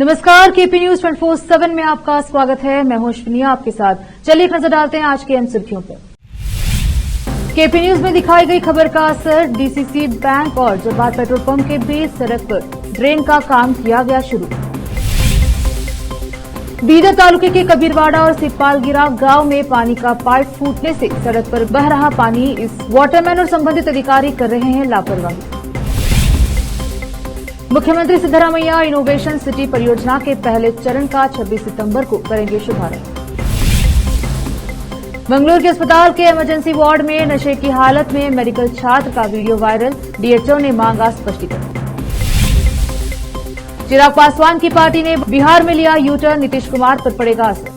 नमस्कार, KP news 24/7 में आपका स्वागत है। मैं हूं अश्विनी आपके साथ। चलिए एक नजर डालते हैं आज की अहम सुर्खियों पर। केपी न्यूज में दिखाई गई खबर का असर। डीसीसी बैंक और जब्बार पेट्रोल पंप के बीच सड़क पर ड्रेन का काम किया गया शुरू। बीदर तालुके के कबीरवाड़ा और सिपालगिरा गांव में पानी का पाइप फूटने से सड़क पर बह रहा पानी। इस वाटरमैन और संबंधित अधिकारी कर रहे हैं लापरवाही। मुख्यमंत्री सिद्धरामैया इनोवेशन सिटी परियोजना के पहले चरण का 26 सितंबर को करेंगे शुभारंभ। मंगलूर के अस्पताल के इमरजेंसी वार्ड में नशे की हालत में मेडिकल छात्र का वीडियो वायरल। डीएचओ ने मांगा स्पष्टीकरण। चिराग पासवान की पार्टी ने बिहार में लिया यू टर्न, नीतीश कुमार पर पड़ेगा असर।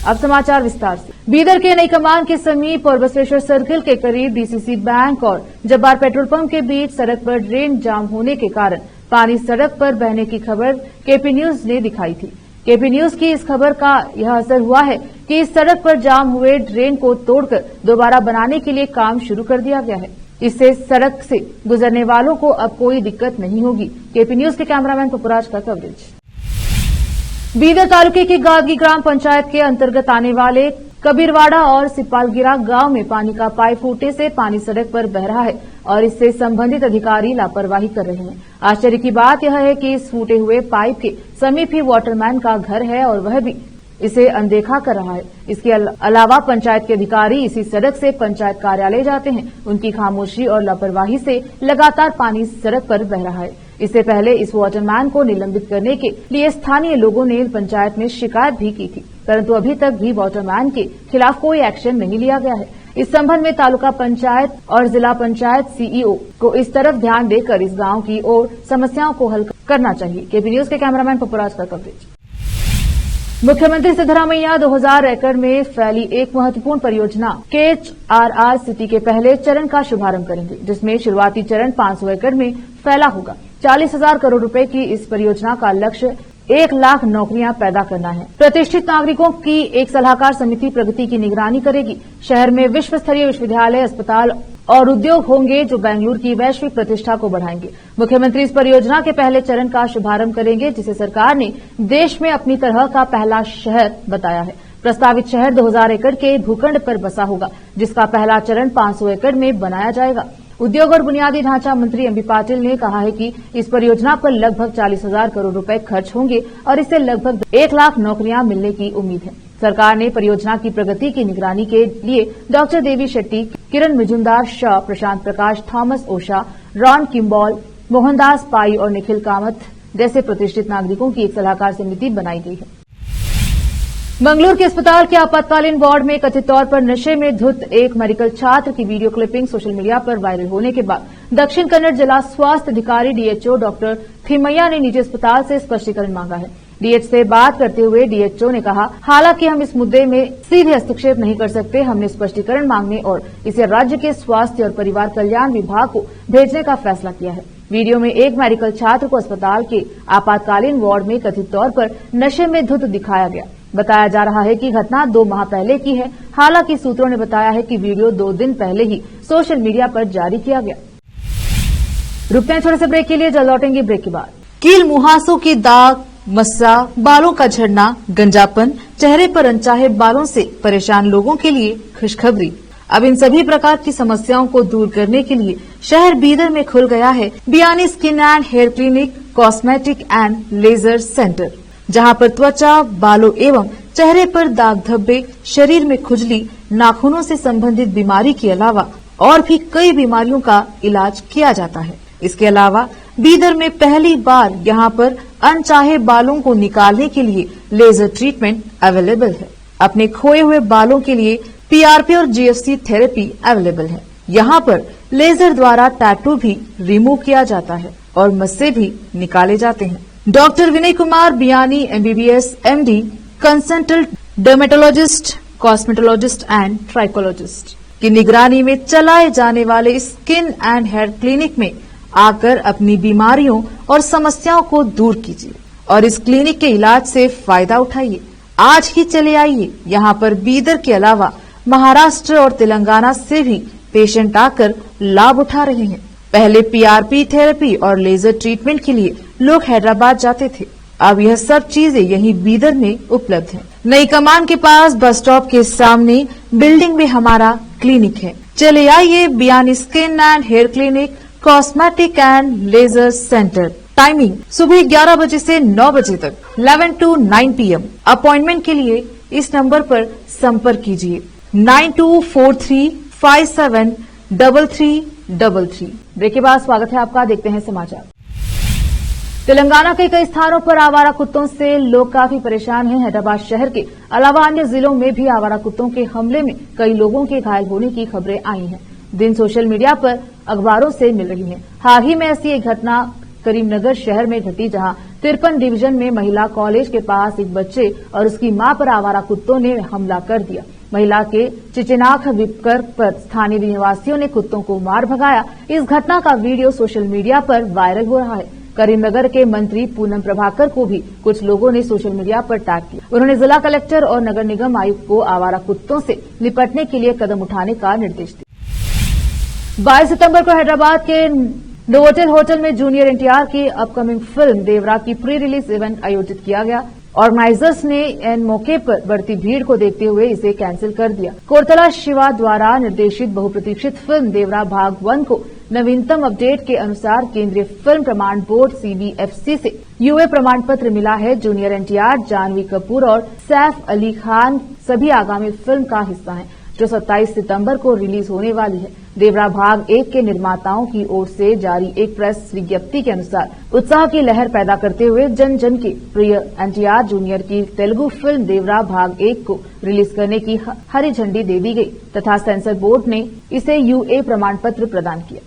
अब समाचार विस्तार से। बीदर के नई कमान के समीप और बसवेश्वर सर्किल के करीब डीसीसी बैंक और जब्बार पेट्रोल पंप के बीच सड़क पर ड्रेन जाम होने के कारण पानी सड़क पर बहने की खबर केपी न्यूज ने दिखाई थी। केपी न्यूज की इस खबर का यह असर हुआ है कि इस सड़क पर जाम हुए ड्रेन को तोड़कर दोबारा बनाने के लिए काम शुरू कर दिया गया है। इससे सड़क से गुजरने वालों को अब कोई दिक्कत नहीं होगी। केपी न्यूज के कैमरामैन पपुराज का कवरेज। बीदर तालुके की गादगी ग्राम पंचायत के अंतर्गत आने वाले कबीरवाड़ा और सिपालगिरा गांव में पानी का पाइप फूटने से पानी सड़क पर बह रहा है और इससे संबंधित अधिकारी लापरवाही कर रहे हैं। आश्चर्य की बात यह है कि इस फूटे हुए पाइप के समीप ही वाटरमैन का घर है और वह भी इसे अनदेखा कर रहा है। इसके अलावा पंचायत के अधिकारी इसी सड़क से पंचायत कार्यालय जाते हैं। उनकी खामोशी और लापरवाही से लगातार पानी सड़क पर बह रहा है। इससे पहले इस वाटरमैन को निलंबित करने के लिए स्थानीय लोगों ने पंचायत में शिकायत भी की थी, परंतु अभी तक भी वाटरमैन के खिलाफ कोई एक्शन नहीं लिया गया है। इस संबंध में तालुका पंचायत और जिला पंचायत सीईओ को इस तरफ ध्यान देकर इस गांव की ओर समस्याओं को हल करना चाहिए। केपी न्यूज के कैमरामैन पपुराज का कवरेज। मुख्यमंत्री सिद्धरामैया 2000 एकड़ में फैली एक महत्वपूर्ण परियोजना KHRR सिटी के पहले चरण का शुभारंभ करेंगे, जिसमें शुरुआती चरण 500 एकड़ में फैला होगा। 40,000 करोड़ रुपए की इस परियोजना का लक्ष्य 1 लाख नौकरियां पैदा करना है। प्रतिष्ठित नागरिकों की एक सलाहकार समिति प्रगति की निगरानी करेगी। शहर में विश्व स्तरीय विश्वविद्यालय, अस्पताल और उद्योग होंगे जो बेंगलुरु की वैश्विक प्रतिष्ठा को बढ़ाएंगे। मुख्यमंत्री इस परियोजना के पहले चरण का शुभारंभ करेंगे, जिसे सरकार ने देश में अपनी तरह का पहला शहर बताया है। प्रस्तावित शहर 2000 एकड़ के भूखंड पर बसा होगा, जिसका पहला चरण 500 एकड़ में बनाया जाएगा। उद्योग और बुनियादी ढांचा मंत्री एमबी पाटिल ने कहा है कि इस परियोजना पर लगभग 40,000 करोड़ रुपए खर्च होंगे और इससे लगभग 1 लाख नौकरियां मिलने की उम्मीद है। सरकार ने परियोजना की प्रगति की निगरानी के लिए डॉक्टर देवी शेट्टी, किरण मजुमदार शाह, प्रशांत प्रकाश, थॉमस ओशा, रॉन किम्बॉल, मोहनदास पाई और निखिल कामत जैसे प्रतिष्ठित नागरिकों की एक सलाहकार समिति बनाई गई है। मंगलूर के अस्पताल के आपातकालीन वार्ड में कथित तौर पर नशे में धुत एक मेडिकल छात्र की वीडियो क्लिपिंग सोशल मीडिया पर वायरल होने के बाद दक्षिण कन्नड़ जिला स्वास्थ्य अधिकारी डीएचओ डॉक्टर थिमैया ने निजी अस्पताल से स्पष्टीकरण मांगा है। डीएच से बात करते हुए डीएचओ ने कहा, हालांकि हम इस मुद्दे में सीधे हस्तक्षेप नहीं कर सकते। हमने स्पष्टीकरण मांगने और इसे राज्य के स्वास्थ्य और परिवार कल्याण विभाग को भेजने का फैसला किया है। वीडियो में एक मेडिकल छात्र को अस्पताल के आपातकालीन वार्ड में कथित तौर पर नशे में धुत दिखाया गया। बताया जा रहा है कि घटना 2 माह पहले की है। हालांकि सूत्रों ने बताया है कि वीडियो 2 दिन पहले ही सोशल मीडिया पर जारी किया गया। रुकते हैं छोटे से ब्रेक के लिए, जल्द लौटेंगे ब्रेक के बाद। कील मुहासों की दाग, मस्सा, बालों का झड़ना, गंजापन, चेहरे पर अनचाहे बालों से परेशान लोगों के लिए खुशखबरी। अब इन सभी प्रकार की समस्याओं को दूर करने के लिए शहर बीदर में खुल गया है Biyani skin and hair clinic, cosmetic and laser centre, जहां पर त्वचा, बालों एवं चेहरे पर दाग धब्बे, शरीर में खुजली, नाखूनों से संबंधित बीमारी के अलावा और भी कई बीमारियों का इलाज किया जाता है। इसके अलावा बीदर में पहली बार यहां पर अनचाहे बालों को निकालने के लिए लेजर ट्रीटमेंट अवेलेबल है। अपने खोए हुए बालों के लिए पीआरपी और जीएफसी थेरेपी अवेलेबल है। यहाँ पर लेजर द्वारा टैटू भी रिमूव किया जाता है और मस्से भी निकाले जाते हैं। Doctor Vinay Kumar Biyani MBBS MD, consultant dermatologist, cosmetologist and trichologist की निगरानी में चलाए जाने वाले स्किन एंड हेयर क्लिनिक में आकर अपनी बीमारियों और समस्याओं को दूर कीजिए और इस क्लिनिक के इलाज से फायदा उठाइए। आज ही चले आइए। यहाँ पर बीदर के अलावा महाराष्ट्र और तेलंगाना से भी पेशेंट आकर लाभ उठा रहे हैं। पहले पीआरपी थेरेपी और लेजर ट्रीटमेंट के लिए लोग हैदराबाद जाते थे, अब यह सब चीजें यहीं बीदर में उपलब्ध हैं। नई कमान के पास बस स्टॉप के सामने बिल्डिंग में हमारा क्लिनिक है। चले आइए Biyani skin and hair clinic, cosmetic and laser centre. Timing सुबह 11 बजे से 9 बजे तक, 11 to 9 PM। अपॉइंटमेंट के लिए इस नंबर पर संपर्क कीजिए 9243573333। ब्रेक के बाद स्वागत है आपका, देखते हैं समाचार। तेलंगाना के कई स्थानों पर आवारा कुत्तों से लोग काफी परेशान हैं। हैदराबाद शहर के अलावा अन्य जिलों में भी आवारा कुत्तों के हमले में कई लोगों के घायल होने की खबरें आई हैं। दिन सोशल मीडिया पर अखबारों से मिल रही हैं। हाल ही में ऐसी एक घटना करीमनगर शहर में घटी, जहां 53 डिवीजन में महिला कॉलेज के पास एक बच्चे और उसकी मां पर आवारा कुत्तों ने हमला कर दिया। महिला के चिचिनाख विपकर पर स्थानीय निवासियों ने कुत्तों को मार भगाया। इस घटना का वीडियो सोशल मीडिया पर वायरल हो रहा है। करीमनगर के मंत्री पूनम प्रभाकर को भी कुछ लोगों ने सोशल मीडिया पर टैग किया। उन्होंने जिला कलेक्टर और नगर निगम आयुक्त को आवारा कुत्तों से निपटने के लिए कदम उठाने का निर्देश दिया। 22 सितंबर को हैदराबाद के नोवोटेल होटल में जूनियर एनटीआर की अपकमिंग फिल्म देवरा की प्री रिलीज इवेंट आयोजित किया गया। ऑर्गेनाइजर्स ने इन मौके पर बढ़ती भीड़ को देखते हुए इसे कैंसिल कर दिया। कोरतला शिवा द्वारा निर्देशित बहुप्रतीक्षित फिल्म देवरा भाग 1 को नवीनतम अपडेट के अनुसार केंद्रीय फिल्म प्रमाण बोर्ड CBFC से यूए प्रमाण पत्र मिला है। जूनियर एनटीआर, जानवी कपूर और सैफ अली खान सभी आगामी फिल्म का हिस्सा हैं, जो 27 सितंबर को रिलीज होने वाली है। देवरा भाग 1 के निर्माताओं की ओर से जारी एक प्रेस विज्ञप्ति के अनुसार उत्साह की लहर पैदा करते हुए जन जन के प्रिय एनटीआर जूनियर की तेलुगु फिल्म देवरा भाग 1 को रिलीज करने की हरी झंडी दे दी गई तथा सेंसर बोर्ड ने इसे यूए प्रमाण पत्र प्रदान किया।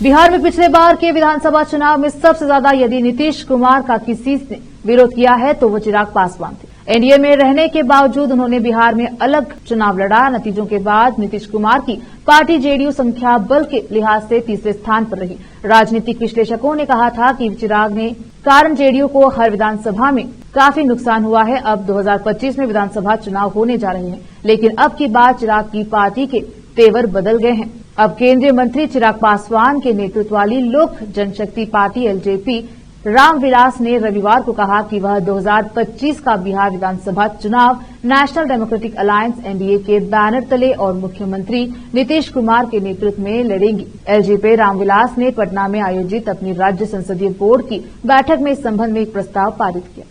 बिहार में पिछले बार के विधानसभा चुनाव में सबसे ज्यादा यदि नीतीश कुमार का किसी ने विरोध किया है तो वो चिराग पासवान थे। एनडीए में रहने के बावजूद उन्होंने बिहार में अलग चुनाव लड़ा। नतीजों के बाद नीतीश कुमार की पार्टी जेडीयू संख्या बल के लिहाज से तीसरे स्थान पर रही। राजनीतिक विश्लेषकों ने कहा था कि चिराग ने कारण जेडीयू को हर विधानसभा में काफी नुकसान हुआ है। अब 2025 में विधानसभा चुनाव होने जा रहे हैं, लेकिन अब की बार चिराग की पार्टी के तेवर बदल गए हैं। अब केंद्रीय मंत्री चिराग पासवान के नेतृत्व वाली लोक जनशक्ति पार्टी एलजेपी रामविलास ने रविवार को कहा कि वह 2025 का बिहार विधानसभा चुनाव नेशनल डेमोक्रेटिक अलायंस एनडीए के बैनर तले और मुख्यमंत्री नीतीश कुमार के नेतृत्व में लड़ेंगी। एलजेपी रामविलास ने पटना में आयोजित अपनी राज्य संसदीय बोर्ड की बैठक में इस संबंध में एक प्रस्ताव पारित किया।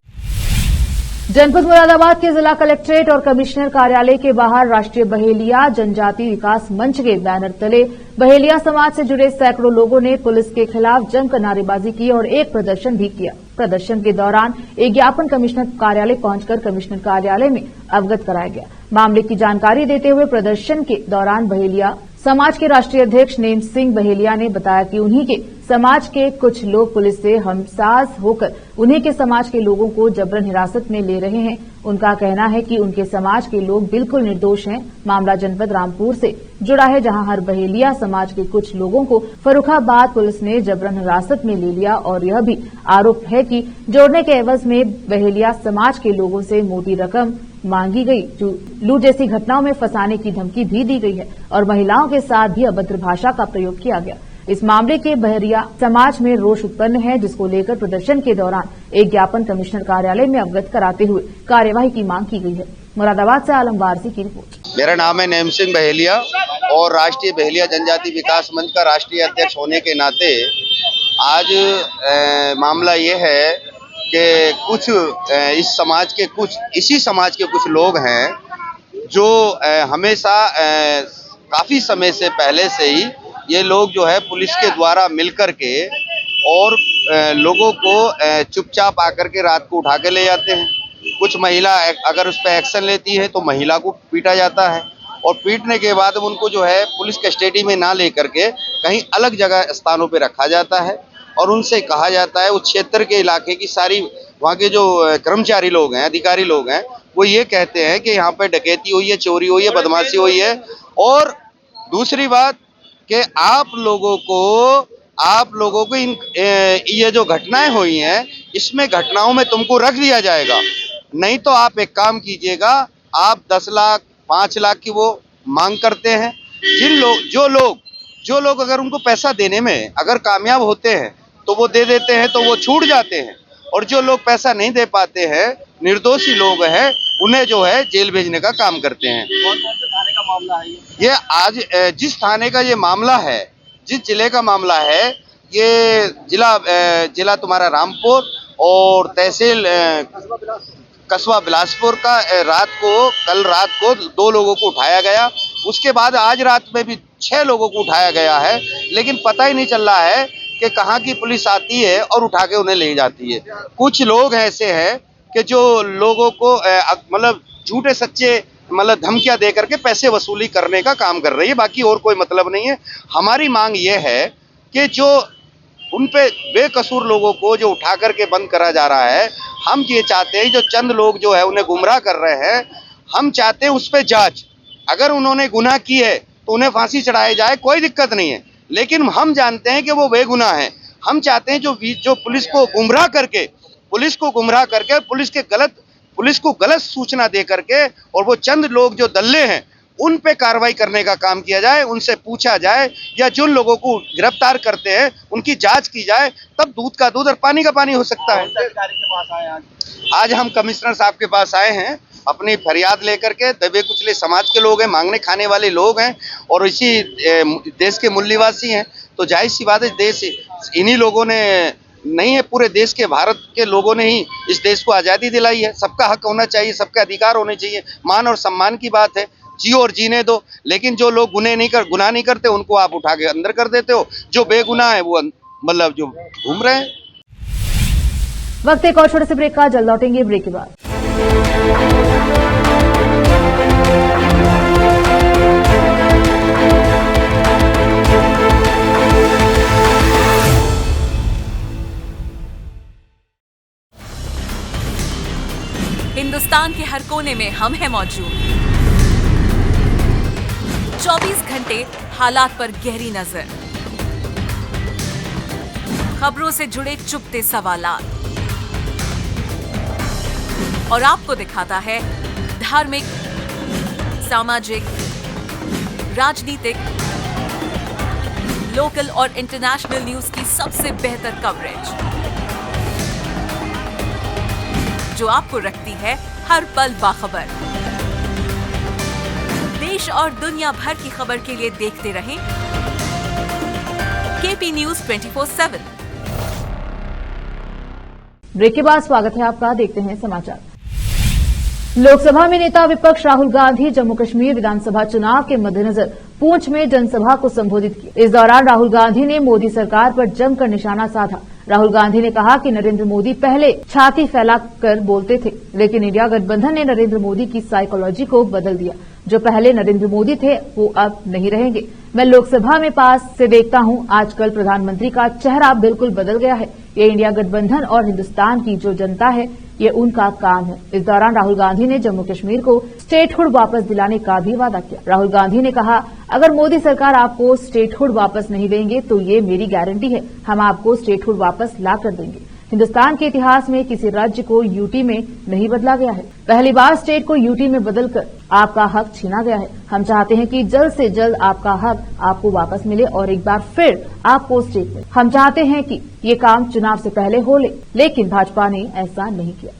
जनपद मुरादाबाद के जिला कलेक्ट्रेट और कमिश्नर कार्यालय के बाहर राष्ट्रीय बहेलिया जनजाति विकास मंच के बैनर तले बहेलिया समाज से जुड़े सैकड़ों लोगों ने पुलिस के खिलाफ जमकर नारेबाजी की और एक प्रदर्शन भी किया। प्रदर्शन के दौरान एक ज्ञापन कमिश्नर कार्यालय पहुंचकर कमिश्नर कार्यालय में अवगत कराया गया। मामले की जानकारी देते हुए प्रदर्शन के दौरान बहेलिया समाज के राष्ट्रीय अध्यक्ष नेम सिंह बहेलिया ने बताया कि उन्हीं के समाज के कुछ लोग पुलिस से हमसाज होकर उन्हीं के समाज के लोगों को जबरन हिरासत में ले रहे हैं। उनका कहना है कि उनके समाज के लोग बिल्कुल निर्दोष हैं। मामला जनपद रामपुर से जुड़ा है, जहां हर बहेलिया समाज के कुछ लोगों को फर्रुखाबाद पुलिस ने जबरन हिरासत में ले लिया और यह भी आरोप है कि जोड़ने के एवज में बहेलिया समाज के लोगों से मोटी रकम मांगी गई। लूट जैसी घटनाओं में फंसाने की धमकी भी दी गई है और महिलाओं के साथ भी अभद्र भाषा का प्रयोग किया गया। इस मामले के बहरिया समाज में रोष उत्पन्न है, जिसको लेकर प्रदर्शन के दौरान एक ज्ञापन कमिश्नर कार्यालय में अवगत कराते हुए कार्यवाही की मांग की गई है। मुरादाबाद से आलम वारसी की रिपोर्ट। मेरा नाम है नेम सिंह बहेलिया और राष्ट्रीय बहेलिया जनजाति विकास मंच का राष्ट्रीय अध्यक्ष होने के नाते आज मामला ये है कि कुछ इस समाज के इसी समाज के कुछ लोग हैं जो हमेशा काफी समय से पहले से ही ये लोग जो है पुलिस के द्वारा मिलकर के और लोगों को चुपचाप आकर के रात को उठा के ले जाते हैं। कुछ महिला अगर उस पर एक्शन लेती है तो महिला को पीटा जाता है और पीटने के बाद उनको जो है पुलिस कस्टडी में ना लेकर के कहीं अलग जगह स्थानों पे रखा जाता है और उनसे कहा जाता है उस क्षेत्र के इलाके की सारी वहाँ के जो कर्मचारी लोग हैं, अधिकारी लोग हैं, वो ये कहते हैं कि यहाँ पे डकैती हुई है, चोरी हुई है, बदमाशी हुई है। और दूसरी बात कि आप लोगों को ये जो घटनाएं हुई हैं इसमें घटनाओं में तुमको रख दिया जाएगा, नहीं तो आप एक काम कीजिएगा, आप 10 लाख 5 लाख की वो मांग करते हैं। जो लोग अगर उनको पैसा देने में अगर कामयाब होते हैं तो वो दे देते हैं, तो वो छूट जाते हैं, और जो लोग पैसा नहीं दे पाते हैं, निर्दोषी लोग हैं, उन्हें जो है जेल भेजने का काम करते हैं। कौन कौन से थाने का मामला है ये आज जिस थाने का ये मामला है, जिस जिले का मामला है, ये जिला तुम्हारा रामपुर और तहसील कस्बा बिलासपुर का कल रात को 2 लोगों को उठाया गया। उसके बाद आज रात में भी 6 लोगों को उठाया गया है, लेकिन पता ही नहीं चल रहा है कि कहाँ की पुलिस आती है और उठा के उन्हें ले जाती है। कुछ लोग ऐसे हैं कि जो लोगों को मतलब झूठे सच्चे मतलब धमकियां दे करके पैसे वसूली करने का काम कर रही है, बाकी और कोई मतलब नहीं है। हमारी मांग ये है कि जो उन पे बेकसूर लोगों को जो उठा करके बंद करा जा रहा है, हम ये चाहते हैं जो चंद लोग जो है उन्हें गुमराह कर रहे हैं, हम चाहते हैं उस पे जांच। अगर उन्होंने गुनाह की है तो उन्हें फांसी चढ़ाई जाए, कोई दिक्कत नहीं है, लेकिन हम जानते हैं कि वो बेगुनाह हैं। हम चाहते हैं जो पुलिस को गुमराह करके पुलिस को गलत सूचना दे करके और वो चंद लोग जो दल्ले हैं उन पे कार्रवाई करने का काम किया जाए, उनसे पूछा जाए, या जिन लोगों को गिरफ्तार करते हैं उनकी जांच की जाए, तब दूध का दूध और पानी का पानी हो सकता है। अधिकारी के पास आए आज हम कमिश्नर साहब के पास आए हैं अपनी फरियाद लेकर के। दबे कुचले समाज के लोग हैं, मांगने खाने वाले लोग हैं और इसी देश के मूल निवासी हैं, तो जाहिर सी बात है देश इन्हीं लोगों ने नहीं है, पूरे देश के भारत के लोगों ने ही इस देश को आज़ादी दिलाई है। सबका हक होना चाहिए, सबके अधिकार होने चाहिए, मान और सम्मान की बात है, जियो और जीने दो। लेकिन जो लोग गुनाह नहीं करते उनको आप उठा के अंदर कर देते हो, जो बेगुनाह है वो मतलब जो घूम रहे हैं। वक्त एक और छोटे से ब्रेक का, जल्द लौटेंगे ब्रेक के बाद। हिंदुस्तान के हर कोने में हम हैं मौजूद। 24 घंटे हालात पर गहरी नजर, खबरों से जुड़े चुपते सवालात, और आपको दिखाता है धार्मिक, सामाजिक, राजनीतिक, लोकल और इंटरनेशनल न्यूज की सबसे बेहतर कवरेज, जो आपको रखती है हर पल बाखबर। देश और दुनिया भर की खबर के लिए देखते रहें केपी न्यूज 24/7। ब्रेक के बाद स्वागत है आपका, देखते हैं समाचार। लोकसभा में नेता विपक्ष राहुल गांधी जम्मू कश्मीर विधानसभा चुनाव के मद्देनजर पूंछ में जनसभा को संबोधित किया। इस दौरान राहुल गांधी ने मोदी सरकार पर जमकर निशाना साधा। राहुल गांधी ने कहा कि नरेंद्र मोदी पहले छाती फैलाकर बोलते थे, लेकिन इंडिया गठबंधन ने नरेंद्र मोदी की साइकोलॉजी को बदल दिया। जो पहले नरेंद्र मोदी थे वो अब नहीं रहेंगे। मैं लोकसभा में पास से देखता हूं, आजकल प्रधानमंत्री का चेहरा बिल्कुल बदल गया है। ये इंडिया गठबंधन और हिंदुस्तान की जो जनता है, ये उनका काम है। इस दौरान राहुल गांधी ने जम्मू कश्मीर को स्टेटहुड वापस दिलाने का भी वादा किया। राहुल गांधी ने कहा, अगर मोदी सरकार आपको स्टेटहुड वापस नहीं देंगे तो ये मेरी गारंटी है, हम आपको स्टेटहुड वापस ला कर देंगे। हिंदुस्तान के इतिहास में किसी राज्य को यूटी में नहीं बदला गया है। पहली बार स्टेट को यूटी में बदलकर आपका हक छीना गया है। हम चाहते हैं कि जल्द से जल्द आपका हक आपको वापस मिले और एक बार फिर आपको स्टेट मिले। हम चाहते हैं कि ये काम चुनाव से पहले हो लेकिन भाजपा ने ऐसा नहीं किया।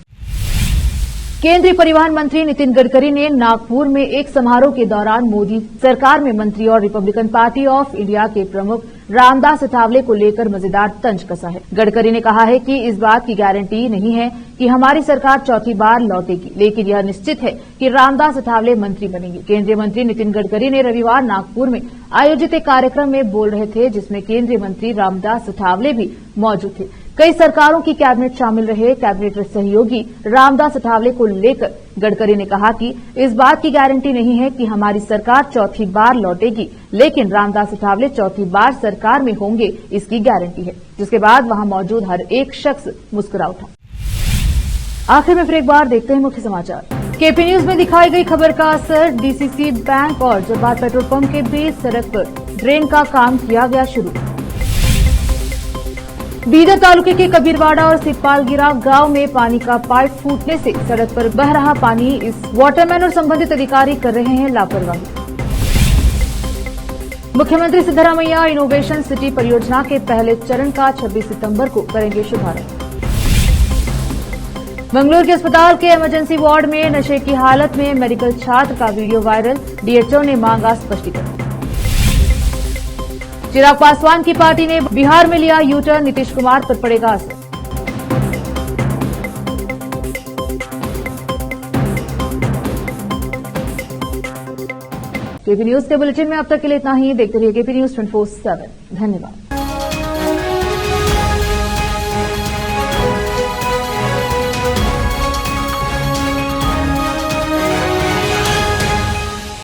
केंद्रीय परिवहन मंत्री नितिन गडकरी ने नागपुर में एक समारोह के दौरान मोदी सरकार में मंत्री और रिपब्लिकन पार्टी ऑफ इंडिया के प्रमुख रामदास अठावले को लेकर मजेदार तंज कसा है। गडकरी ने कहा है कि इस बात की गारंटी नहीं है कि हमारी सरकार चौथी बार लौटेगी, लेकिन यह निश्चित है कि रामदास अठावले मंत्री बनेंगे। केंद्रीय मंत्री नितिन गडकरी ने रविवार नागपुर में आयोजित एक कार्यक्रम में बोल रहे थे, जिसमें केंद्रीय मंत्री रामदास अठावले भी मौजूद थे। कई सरकारों की कैबिनेट शामिल रहे कैबिनेट सहयोगी रामदास अठावले को लेकर गडकरी ने कहा कि इस बात की गारंटी नहीं है कि हमारी सरकार चौथी बार लौटेगी, लेकिन रामदास अठावले चौथी बार सरकार में होंगे, इसकी गारंटी है। जिसके बाद वहां मौजूद हर एक शख्स मुस्कुरा उठा। आखिर में फिर एक बार देखते हैं मुख्य समाचार। केपी न्यूज में दिखाई गई खबर का असर, डीसीसी बैंक और जब्बार पेट्रोल पंप के बीच सड़क पर ड्रेन का काम किया गया शुरू। बीदर तालुके के कबीरवाड़ा और सिपालगिरा गांव में पानी का पाइप फूटने से सड़क पर बह रहा पानी, इस वाटरमैन और संबंधित अधिकारी कर रहे हैं लापरवाही। मुख्यमंत्री सिद्धरामैया इनोवेशन सिटी परियोजना के पहले चरण का 26 सितंबर को करेंगे शुभारंभ। मंगलूर के अस्पताल के इमरजेंसी वार्ड में नशे की हालत में मेडिकल छात्र का वीडियो वायरल, डीएचओ ने मांगा स्पष्टीकरण। चिराग पासवान की पार्टी ने बिहार में लिया यूटर्न, नीतीश कुमार पर पड़ेगा असर। केपी न्यूज के बुलेटिन में अब तक के लिए इतना ही। देखते रहिए केपी न्यूज 24/7। धन्यवाद।